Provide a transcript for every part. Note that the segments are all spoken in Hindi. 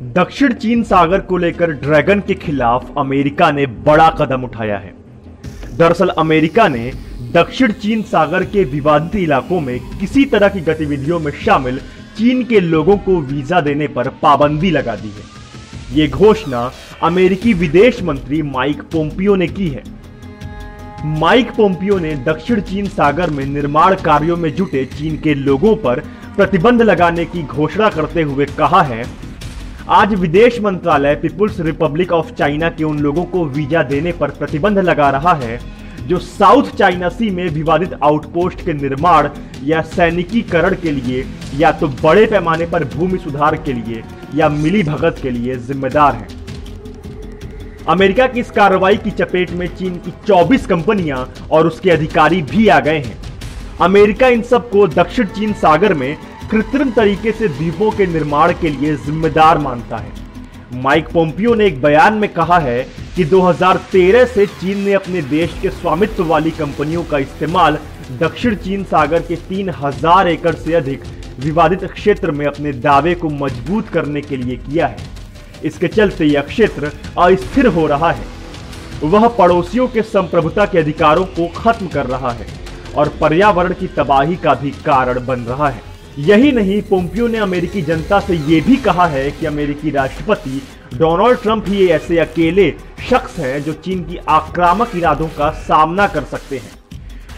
दक्षिण चीन सागर को लेकर ड्रैगन के खिलाफ अमेरिका ने बड़ा कदम उठाया है। दरअसल अमेरिका ने दक्षिण चीन सागर के विवादित इलाकों में किसी तरह की गतिविधियों में शामिल चीन के लोगों को वीजा देने पर पाबंदी लगा दी है। ये घोषणा अमेरिकी विदेश मंत्री माइक पोम्पियो ने की है। माइक पोम्पियो ने दक्षिण चीन सागर में निर्माण कार्यों में जुटे चीन के लोगों पर प्रतिबंध लगाने की घोषणा करते हुए कहा है, आज विदेश मंत्रालय पीपुल्स रिपब्लिक ऑफ चाइना के उन लोगों को वीजा देने पर प्रतिबंध लगा रहा है जो साउथ चाइना सी में विवादित आउटपोस्ट के निर्माण या सैनिकीकरण के लिए या तो बड़े पैमाने पर भूमि सुधार के लिए या मिलीभगत के लिए जिम्मेदार हैं। अमेरिका की इस कार्रवाई की चपेट में चीन की 24 कंपनियां और उसके अधिकारी भी आ गए हैं। अमेरिका इन सबको दक्षिण चीन सागर में कृत्रिम तरीके से द्वीपों के निर्माण के लिए जिम्मेदार मानता है। माइक पोम्पियो ने एक बयान में कहा है कि 2013 से चीन ने अपने देश के स्वामित्व वाली कंपनियों का इस्तेमाल दक्षिण चीन सागर के 3000 एकड़ से अधिक विवादित क्षेत्र में अपने दावे को मजबूत करने के लिए किया है। इसके चलते यह क्षेत्र अस्थिर हो रहा है। वह पड़ोसियों के संप्रभुता के अधिकारों को खत्म कर रहा है और पर्यावरण की तबाही का भी कारण बन रहा है। यही नहीं, पोम्पियो ने अमेरिकी जनता से यह भी कहा है कि अमेरिकी राष्ट्रपति डोनाल्ड ट्रंप ही ऐसे अकेले शख्स हैं जो चीन की आक्रामक इरादों का सामना कर सकते हैं।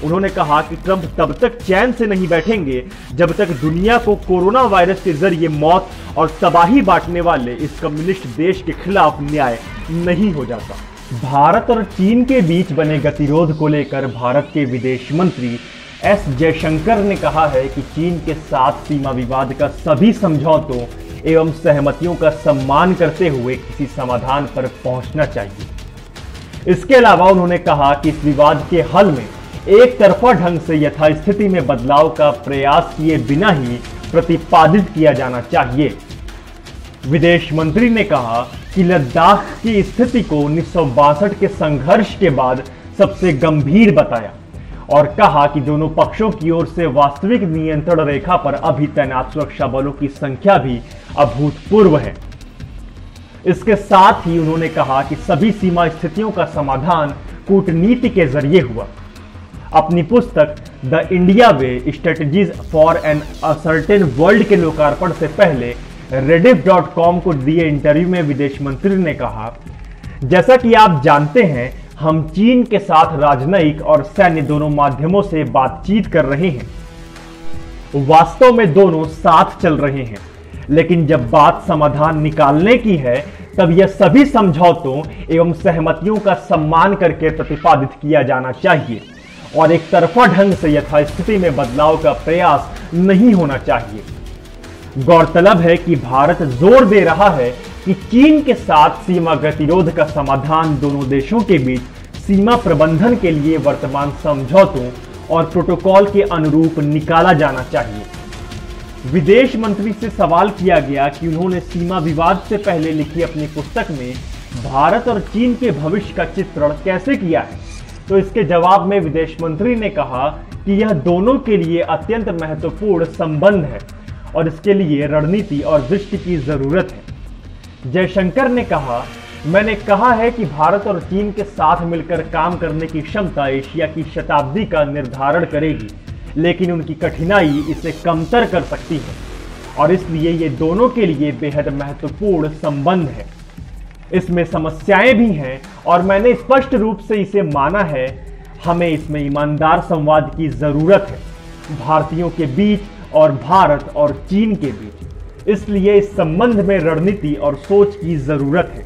उन्होंने कहा कि ट्रंप तब तक चैन से नहीं बैठेंगे जब तक दुनिया को कोरोना वायरस के जरिए मौत और तबाही बांटने वाले इस कम्युनिस्ट देश के खिलाफ न्याय नहीं हो जाता। भारत और चीन के बीच बने गतिरोध को लेकर भारत के विदेश मंत्री एस जयशंकर ने कहा है कि चीन के साथ सीमा विवाद का सभी समझौतों एवं सहमतियों का सम्मान करते हुए किसी समाधान पर पहुंचना चाहिए। इसके अलावा उन्होंने कहा कि इस विवाद के हल में एक तरफा ढंग से यथास्थिति में बदलाव का प्रयास किए बिना ही प्रतिपादित किया जाना चाहिए। विदेश मंत्री ने कहा कि लद्दाख की स्थिति को 1962 के संघर्ष के बाद सबसे गंभीर बताया और कहा कि दोनों पक्षों की ओर से वास्तविक नियंत्रण रेखा पर अभी तैनात सुरक्षा बलों की संख्या भी अभूतपूर्व है। इसके साथ ही उन्होंने कहा कि सभी सीमा स्थितियों का समाधान कूटनीति के जरिए हुआ। अपनी पुस्तक the India way strategies for an uncertain world के लोकार्पण से पहले rediff.com को दिए इंटरव्यू में विदेश मंत्री ने कहा, जैसा कि आप जानते हैं, हम चीन के साथ राजनयिक और सैन्य दोनों माध्यमों से बातचीत कर रहे हैं। वास्तव में दोनों साथ चल रहे हैं, लेकिन जब बात समाधान निकालने की है तब यह सभी समझौतों एवं सहमतियों का सम्मान करके प्रतिपादित किया जाना चाहिए और एक तरफा ढंग से यथास्थिति में बदलाव का प्रयास नहीं होना चाहिए। गौरतलब है कि भारत जोर दे रहा है कि चीन के साथ सीमा गतिरोध का समाधान दोनों देशों के बीच सीमा प्रबंधन के लिए वर्तमान समझौतों और प्रोटोकॉल के अनुरूप निकाला जाना चाहिए। विदेश मंत्री से सवाल किया गया कि उन्होंने सीमा विवाद से पहले लिखी अपनी पुस्तक में भारत और चीन के भविष्य का चित्रण कैसे किया है, तो इसके जवाब में विदेश मंत्री ने कहा कि यह दोनों के लिए अत्यंत महत्वपूर्ण संबंध है और इसके लिए रणनीति और दृष्टि की जरूरत है। जयशंकर ने कहा, मैंने कहा है कि भारत और चीन के साथ मिलकर काम करने की क्षमता एशिया की शताब्दी का निर्धारण करेगी, लेकिन उनकी कठिनाई इसे कमतर कर सकती है और इसलिए ये दोनों के लिए बेहद महत्वपूर्ण संबंध है। इसमें समस्याएं भी हैं और मैंने स्पष्ट रूप से इसे माना है। हमें इसमें ईमानदार संवाद की जरूरत है, भारतीयों के बीच और भारत और चीन के बीच। इसलिए इस संबंध में रणनीति और सोच की जरूरत है।